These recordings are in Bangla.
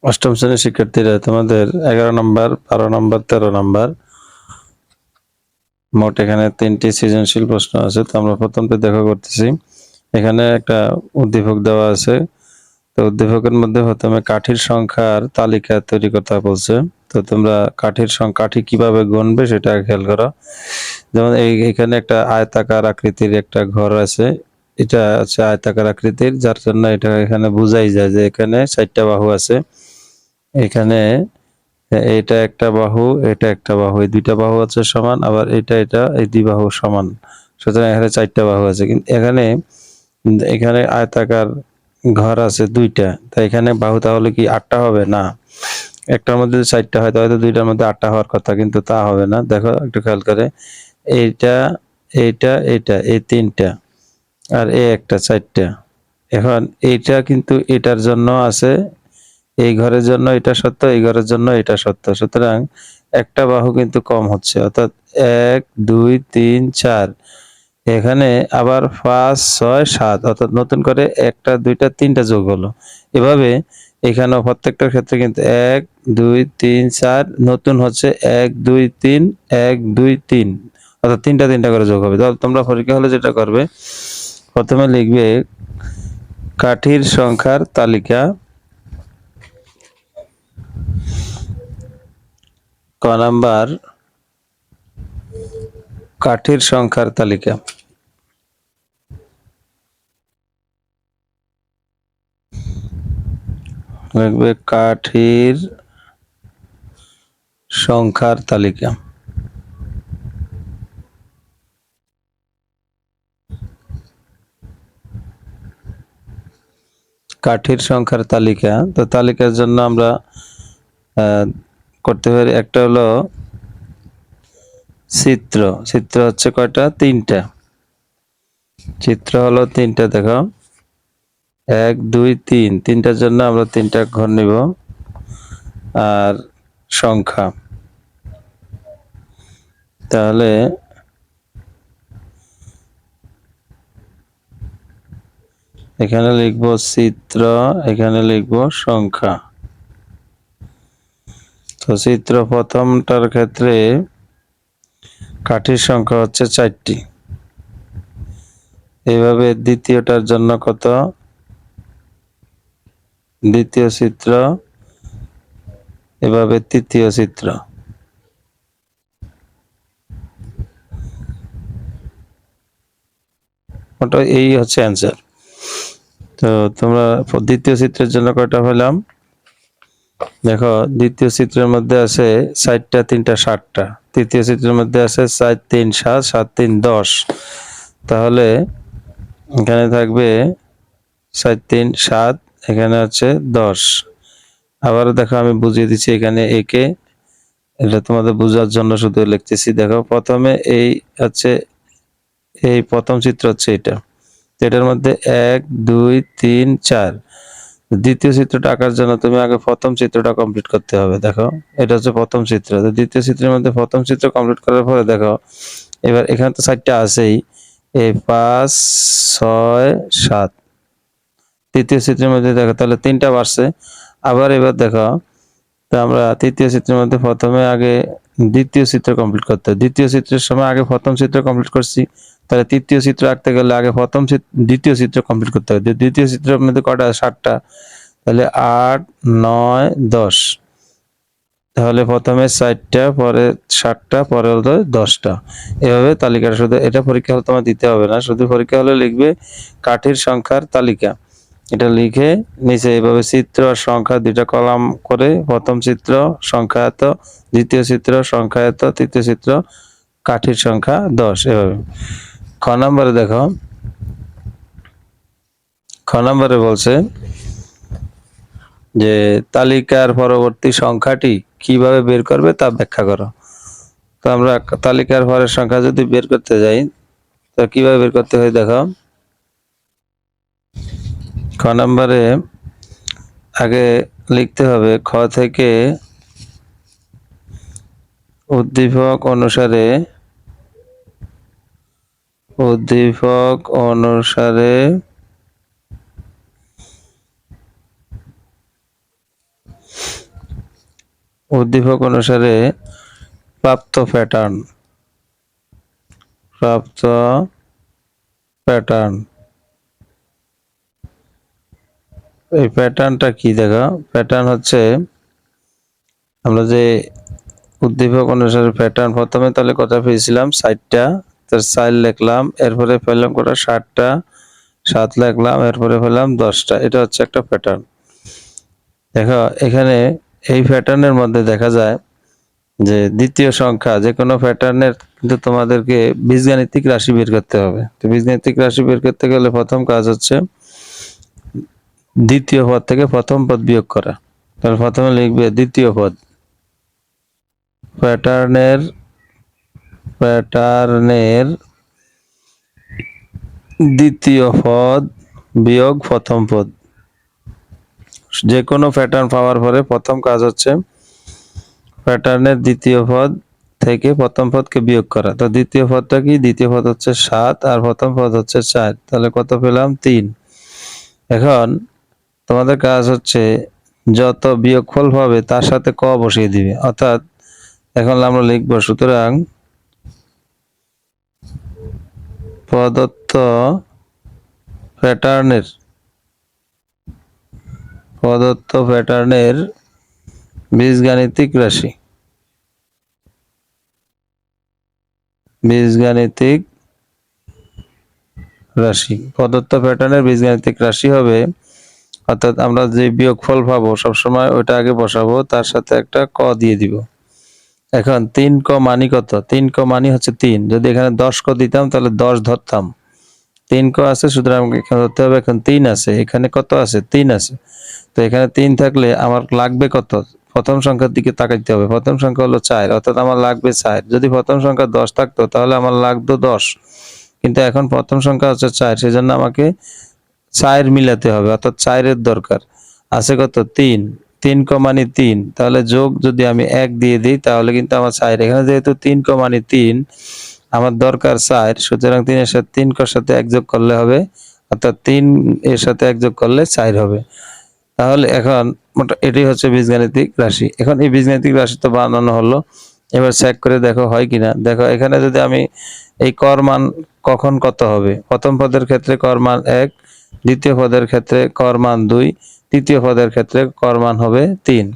অষ্টম শ্রেণীর শিক্ষার্থীরা তোমাদের 11 নম্বর, 12 নম্বর, 13 নম্বর মোট এখানে 3টি সৃজনশীল প্রশ্ন আছে। তো আমরা প্রথমটা দেখা করতেছি। এখানে একটা উদ্দীপক দেওয়া আছে। তো উদ্দীপকের মধ্যে প্রথমে কাঠির সংখ্যার তালিকা তৈরি করতে বলছে। তো তোমরা কাঠি কিভাবে গুনবে সেটা খেয়াল করো। যেমন এখানে একটা আয়তাকার আকৃতির একটা ঘর আছে। এটা হচ্ছে আয়তাকার আকৃতির, যার জন্য এটা এখানে বোঝাই যায় যে এখানে 4টা বাহু আছে। এখানে এটা একটা বাহু, এটা একটা বাহু, এই দুইটা বাহু হচ্ছে সমান, আবার এটা এই দুই বাহু সমান। সুতরাং এখানে 4টা বাহু আছে। কিন্তু এখানে আয়তাকার ঘর আছে 2টা, তাই এখানে বাহু তাহলে কি 8টা হবে না? একটার মধ্যে 4টা হয় তাহলে দুইটার মধ্যে 8টা হওয়ার কথা, কিন্তু তা হবে না। দেখো একটু খেয়াল করে, এইটা এইটা এই 3টা আর এই একটা 4টা। এখন এইটা কিন্তু এটার জন্য আছে, এই ঘরের জন্য এটা সত্য, এই ঘরের জন্য এটা সত্য। সুতরাং একটা বাহু কিন্তু কম হচ্ছে, অর্থাৎ 1 2 3 4। এখানে আবার 5 6 7, অর্থাৎ নতুন করে 1টা 2টা 3টা যোগ হলো। এভাবে এখানেও প্রত্যেকটার ক্ষেত্রে কিন্তু 1 2 3 4 নতুন হচ্ছে 1 2 3 1 2 3, অর্থাৎ 3টা করে যোগ হবে। তাহলে তোমরা পরীক্ষা হলে যেটা করবে, প্রথমে লিখবে কাঠির সংখ্যার তালিকা। ক নাম্বার, কাঠির সংখ্যার তালিকা। লিখবে কাঠির সংখ্যার তালিকা। কাঠির সংখ্যার তালিকা। তো তালিকার জন্য আমরা করতে পারি, একটা হলো চিত্র। চিত্র হচ্ছে কয়টা? 3টা। চিত্র হলো 3টা। দেখো 1 2 3, 3টার জন্য আমরা 3টা ঘর নিব। আর সংখ্যা, তাহলে এখানে লিখবো চিত্র, এখানে লিখবো সংখ্যা। তো চিত্র প্রথমটার ক্ষেত্রে কাঠির সংখ্যা হচ্ছে 4টি। এইভাবে দ্বিতীয়টার জন্য কত? দ্বিতীয় চিত্র, এভাবে তৃতীয় চিত্র। ওটা এই হচ্ছে অ্যান্সার। তো তোমরা দ্বিতীয় চিত্রের জন্য কয়টা পেলাম? দেখো দ্বিতীয় চিত্রের মধ্যে আছে 4টা 3টা 7টা। তৃতীয় চিত্রের মধ্যে আছে 4 3 7 7 3 10। তাহলে এখানে থাকবে 4 3 7, এখানে হচ্ছে 10। আবার দেখো আমি বুঝিয়ে দিচ্ছি এখানে একে, এটা তোমাদের বোঝার জন্য শুধু লিখতেছি। দেখো প্রথমে এই হচ্ছে, এই প্রথম চিত্র হচ্ছে এটা। এটার মধ্যে 1 2 3 4। দ্বিতীয় চিত্রটা আঁকার জন্য তুমি আগে প্রথম চিত্রটা কমপ্লিট করতে হবে। দেখো এটা হচ্ছে প্রথম চিত্র। তো দ্বিতীয় চিত্রের মধ্যে প্রথম চিত্র কমপ্লিট করার পরে দেখো এবার এখানে তো 4টা আছেই, এই 5 6 7। তৃতীয় চিত্রের মধ্যে দেখো তাহলে 3টা বাড়ছে। আবার এবার দেখো, তো আমরা তৃতীয় চিত্রের মধ্যে প্রথমে আগে দ্বিতীয় চিত্র কমপ্লিট করতে হবে। দ্বিতীয় চিত্রের সময় আগে প্রথম চিত্র কমপ্লিট করছি, তাহলে তৃতীয় চিত্র আঁকতে গেলে আগে দ্বিতীয় চিত্র কমপ্লিট করতে হবে। দ্বিতীয় চিত্রের মধ্যে কটা? 7টা। তাহলে 8 9 10। তাহলে প্রথমে 4টা, পরে 7টা, পরে হলো 10টা। এভাবে তালিকাটা, শুধু এটা পরীক্ষা হলে তোমার দিতে হবে না, শুধু পরীক্ষা হলে লিখবে কাঠির সংখ্যার তালিকা। এটা লিখে নিচে এভাবে চিত্র আর সংখ্যা 2টা কলাম করে, প্রথম চিত্র সংখ্যা এত, দ্বিতীয় চিত্র সংখ্যা এত, তৃতীয় চিত্র কাঠির সংখ্যা 10। এভাবে খ নম্বরে দেখো, খ নম্বরে বলছে যে তালিকার পরবর্তী সংখ্যাটি কিভাবে বের করবে তা ব্যাখ্যা করো। তো আমরা তালিকার পরের সংখ্যা যদি বের করতে যাই, তো কিভাবে বের করতে হয় দেখো। খ নম্বরে আগে লিখতে হবে খ থেকে উদ্দীপক অনুসারে, উদ্দীপক অনুসারে উদ্দীপক অনুসারে প্রাপ্ত প্যাটার্ন এই প্যাটার্নটা কি দেখো, প্যাটার্ন হচ্ছে আমরা যে উদ্দীপক অনুসারে প্যাটার্ন প্রথমে তাহলে কথা পেয়েছিলাম 60টা, তার 4 লিখলাম, এরপরে পেলাম কটা 60টা, 7 লিখলাম, এরপরে পেলাম 10টা। এটা হচ্ছে একটা প্যাটার্ন। দেখো এখানে এই প্যাটার্নের মধ্যে দেখা যায় যে দ্বিতীয় সংখ্যা যে কোনো প্যাটার্নের কিন্তু তোমাদেরকে বীজগাণিতিক রাশি বের করতে হবে। তো বীজগাণিতিক রাশি বের করতে গেলে প্রথম কাজ হচ্ছে দ্বিতীয় পদ থেকে প্রথম পদ বিয়োগ করা। তাহলে প্রথমে লিখবে দ্বিতীয় পদ, প্যাটার্নের দ্বিতীয় পদ বিয়োগ প্রথম পদ। যে কোনো প্যাটার্ন পাওয়ার পরে প্রথম কাজ হচ্ছে প্যাটার্নের দ্বিতীয় পদ থেকে প্রথম পদকে বিয়োগ করা। তো দ্বিতীয় পদটা কি? দ্বিতীয় পদ হচ্ছে 7 আর প্রথম পদ হচ্ছে 4। তাহলে কত পেলাম? 3। এখন তোমাদের কাজ হচ্ছে যত বিয়োগফল পাবে তার সাথে ক বসিয়ে দিবে। অর্থাৎ এখন আমরা লিখব, সুতরাং প্রদত্ত প্যাটার্নের বীজগাণিতিক রাশি প্রদত্ত প্যাটার্নের বীজগাণিতিক রাশি হবে, অর্থাৎ আমরা যে বিয়োগফল পাবো সবসময় ওইটা আগে বসাবো, তার সাথে একটা ক দিয়ে দিব। এখন 3 ক মানি কত? 3 ক মানি হচ্ছে 3। যদি এখানে 10 ক দিতাম তাহলে 10 ধরতাম। 3 ক আছে, সুতরাং এখানে ধরতে হবে। এখন 3 আছে, এখানে কত আছে? 3 আছে। তো এখানে 3 থাকলে আমার লাগবে কত? প্রথম সংখ্যার দিকে তাকাইতে হবে। প্রথম সংখ্যা হলো 4, অর্থাৎ আমার লাগবে 4। যদি প্রথম সংখ্যা 10 থাকতো তাহলে আমার লাগতো 10, কিন্তু এখন প্রথম সংখ্যা হচ্ছে 4, সেজন্য আমাকে 4 মিলাতে হবে, অর্থাৎ 4 এর দরকার আছে। কত? 3। 3 ক মানি 3, তাহলে যোগ যদি আমি 1 দিয়ে দিই তাহলে কিন্তু আমার 4। এখানে যেহেতু 3 ক মানি 3, আমার দরকার 4, সুতরাং 3 এর সাথে 3 কর সাথে 1 যোগ করলে হবে, অর্থাৎ 3 এর সাথে 1 যোগ করলে 4 হবে। তাহলে এখন এটাই হচ্ছে বীজগাণিতিক রাশি। এখন এই বীজগাণিতিক রাশি তো বানানো হলো, এবার চেক করে দেখো হয় কিনা। দেখো এখানে যদি আমি এই কর মান কখন কত হবে, প্রথম পদের ক্ষেত্রে কর মান 1, দ্বিতীয় পদের ক্ষেত্রে কর মান 2, তৃতীয় পদের ক্ষেত্রে কর মান হবে 3।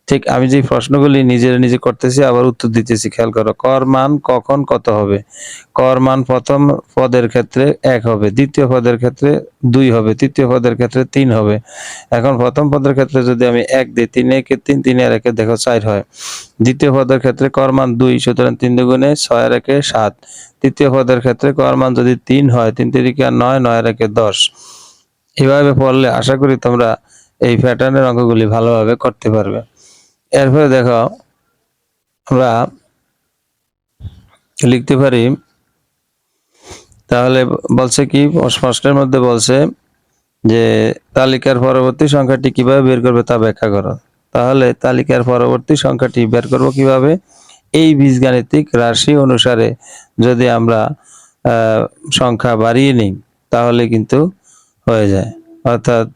ঠিক আমি যে প্রশ্নগুলি নিজে করতেছি আবার উত্তর দিতেছি, খেয়াল করো। কর মান কখন কত হবে? কর মান প্রথম পদের ক্ষেত্রে 1 হবে, দ্বিতীয় পদের ক্ষেত্রে 2 হবে, তৃতীয় পদের ক্ষেত্রে 3 হবে। এখন প্রথম পদের ক্ষেত্রে যদি আমি 1 দিই, 3 একে 3, 3 আর 1 দেখো 4 হয়। দ্বিতীয় পদের ক্ষেত্রে কর মান 2, সুতরাং 3 দুগুণে 6 আর 1 7। তৃতীয় পদের ক্ষেত্রে কর মান যদি 3 হয়, 3 তিরিকে 9, 9 আর 1 10। এভাবে পড়লে আশা করি তোমরা এই প্যাটার্নের অঙ্কগুলি ভালোভাবে করতে পারবে। এরপরে দেখো আমরা লিখতে পারি, তাহলে বলছে কি প্রশ্নের মধ্যে বলছে যে তালিকার পরবর্তী সংখ্যাটি কিভাবে বের করবে তা ব্যাখ্যা করো। তাহলে তালিকার পরবর্তী সংখ্যাটি বের করব কিভাবে? এই বীজগাণিতিক রাশি অনুসারে যদি আমরা সংখ্যা বাড়িয়ে নিই তাহলে কিন্তু হয়ে যায়। অর্থাৎ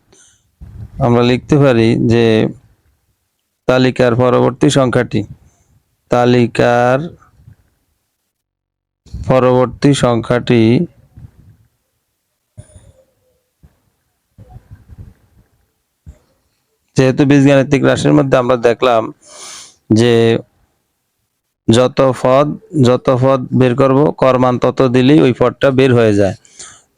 আমরা লিখতে পারি যে তালিকার পরবর্তী সংখ্যাটি যেহেতু বীজগাণিতিক রাশির মধ্যে আমরা দেখলাম যে যত পদ বের করব, কর মান তত দিলেই ওই পদটা বের হয়ে যায়।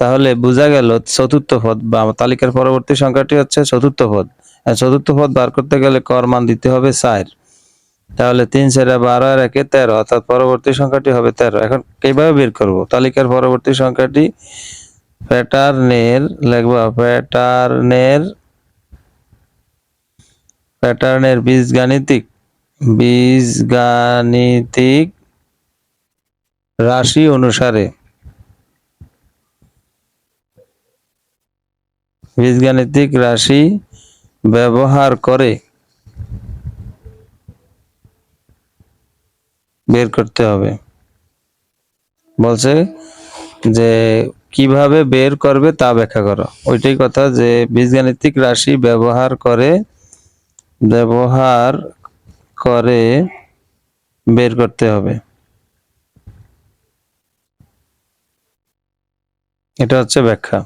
তাহলে বোঝা গেল চতুর্থ পদ বা তালিকার পরবর্তী সংখ্যাটি হচ্ছে চতুর্থ পদ। চতুর্থ পদ বার করতে গেলে কর মান দিতে হবে 4। তাহলে 3 4 12 আর 1 13, অর্থাৎ পরবর্তী সংখ্যাটি হবে 13। এখন কিভাবে বের করব? তালিকার পরবর্তী সংখ্যাটি প্যাটার্নের লিখবা, প্যাটার্নের বীজগাণিতিক রাশি অনুসারে বীজগাণিতিক রাশি ব্যবহার করে বের করতে হবে। বলছে যে কিভাবে বের করবে তা ব্যাখ্যা করো। ওইটাই কথা, যে বীজগাণিতিক রাশি ব্যবহার করে বের করতে হবে। এটা হচ্ছে ব্যাখ্যা।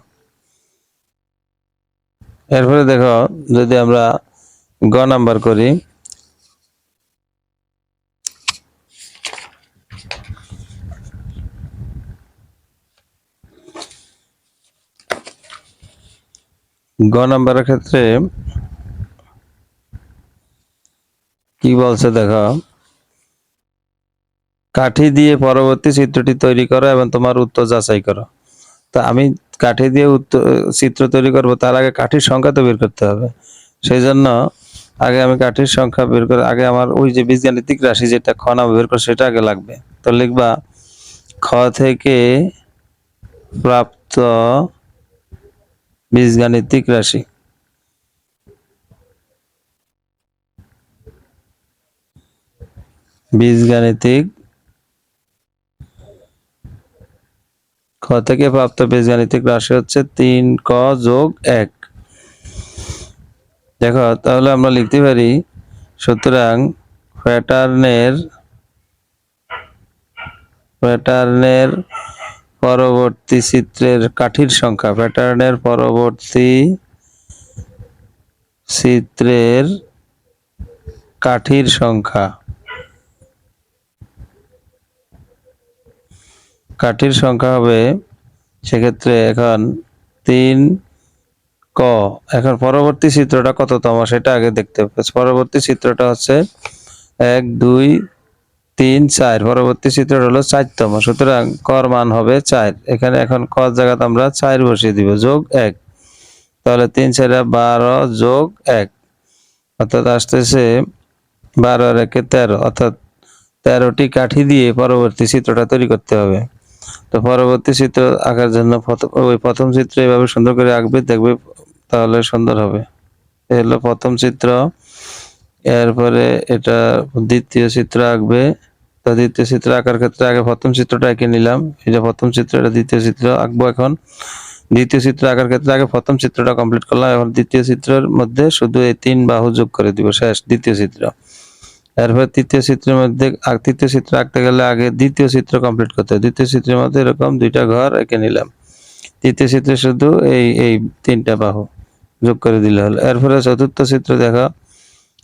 এরপরে দেখো, যদি আমরা গ নাম্বার করি, গ নাম্বারের ক্ষেত্রে কি বলছে দেখো, কাঠি দিয়ে পরবর্তী চিত্রটি তৈরি করো এবং তোমার উত্তর যাচাই করো। তা আমি কাঠি দিয়ে চিত্র তৈরি করব, তার আগে কাঠির সংখ্যা তো বের করতে হবে। সেই জন্য আগে আমি কাঠির সংখ্যা বের করে, আগে আমার ওই যে বীজগাণিতিক রাশি যেটা খ নামে বের করে সেটা আগে লাগবে। তো লিখবা খ থেকে প্রাপ্ত বীজগাণিতিক রাশি। বীজগাণিতিক খ থেকে প্রাপ্ত বীজগাণিতিক রাশি হচ্ছে 3 ক যোগ 1। দেখো, তাহলে আমরা লিখতে পারি, সুতরাং প্যাটার্নের পরবর্তী চিত্রের কাঠির সংখ্যা, প্যাটার্নের পরবর্তী চিত্রের কাঠির সংখ্যা, কাঠির সংখ্যা হবে সেক্ষেত্রে এখন 3 ক। এখন পরবর্তী চিত্রটা কততম সেটা আগে দেখতে হবে। পরবর্তী চিত্রটা হচ্ছে 1 2 3 4, পরবর্তী চিত্রটা হলো 4তম। সুতরাং কর মান হবে 4। এখানে এখন ক জায়গাতে আমরা 4 বসিয়ে দিব, যোগ 1। তাহলে 3 4 12 যোগ 1, অর্থাৎ আসতেছে 12 আর 1 13, অর্থাৎ 13টি কাঠি দিয়ে পরবর্তী চিত্রটা তৈরি করতে হবে। তো পরবর্তী চিত্র আঁকার জন্য ওই প্রথম চিত্র এভাবে সুন্দর করে আঁকবে, দেখবে তাহলে সুন্দর হবে। এই হলো প্রথম চিত্র। এরপরে এটা দ্বিতীয় চিত্র আঁকবে। তো দ্বিতীয় চিত্র আঁকার ক্ষেত্রে আগে প্রথম চিত্রটা এঁকে নিলাম, এটা প্রথম চিত্র, এটা দ্বিতীয় চিত্র আঁকবো। এখন দ্বিতীয় চিত্র আঁকার ক্ষেত্রে আগে প্রথম চিত্রটা কমপ্লিট করলাম, এখন দ্বিতীয় চিত্রের মধ্যে শুধু এই 3 বাহু যোগ করে দিব, শেষ দ্বিতীয় চিত্র। এরপর তৃতীয় চিত্রের মধ্যে, তৃতীয় চিত্র আঁকতে গেলে আগে দ্বিতীয় চিত্র কমপ্লিট করতে হবে। দ্বিতীয় চিত্রের মধ্যে এরকম 2টা ঘর এঁকে নিলাম। তৃতীয় চিত্রে শুধু এই 3টা বাহু যোগ করে দিলে হলো। এরপরে চতুর্থ চিত্র দেখা,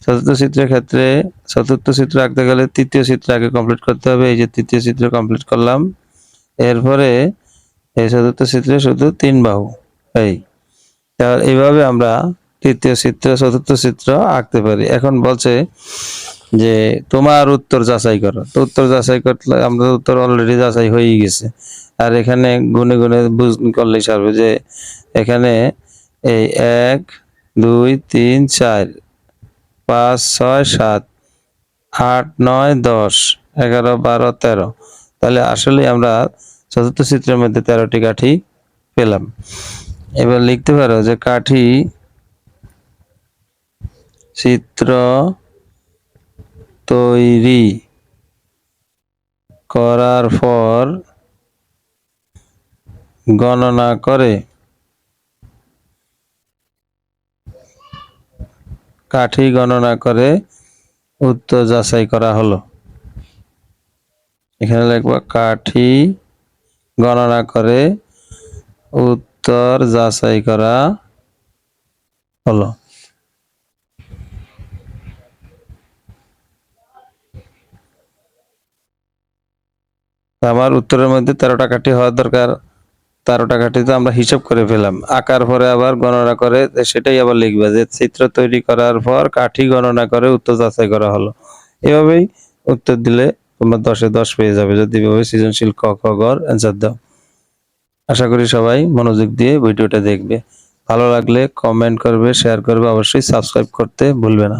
চতুর্থ চিত্রের ক্ষেত্রে চতুর্থ চিত্র আঁকতে গেলে তৃতীয় চিত্র আগে কমপ্লিট করতে হবে। এই যে তৃতীয় চিত্র কমপ্লিট করলাম। এরপরে এই চতুর্থ চিত্রে শুধু 3 বাহু। এইভাবে আমরা তৃতীয় চিত্র চতুর্থ চিত্র আঁকতে পারি। এখন বলছে যে তোমার উত্তর যাচাই করো। তো উত্তর যাচাই করলে আমরা উত্তর অলরেডি যাচাই হয়ে গেছে, আর এখানে গুনে গুনে করলেই সারবে যে এখানে এই 1 2 3 4 5 6 7 8 9 10 11 12 13। তাহলে আসলে আমরা চতুর্থ চিত্রের মধ্যে 13টি কাঠি পেলাম। এবার লিখতে পারো যে কাঠি চিত্র তৈরি করার পর গণনা করে কাঠি গণনা করে উত্তর যাচাই করা হলো। এখানে লিখব কাঠি গণনা করে উত্তর যাচাই করা হলো। আমার উত্তরের মধ্যে 13টা কাঠি হওয়ার দরকার, 13টা কাঠি তো আমরা হিসাব করে ফেলাম। আঁকার পরে আবার গণনা করে সেটাই আবার লিখবে যে চিত্র তৈরি করার পর কাঠি গণনা করে উত্তর যাচাই করা হলো। এভাবেই উত্তর দিলে তোমরা 10-এ 10 পেয়ে যাবে যদি এভাবে সৃজনশীল ক খ গ অ্যান্সার দাও। আশা করি সবাই মনোযোগ দিয়ে ভিডিওটা দেখবে। ভালো লাগলে কমেন্ট করবে, শেয়ার করবে, অবশ্যই সাবস্ক্রাইব করতে ভুলবে না।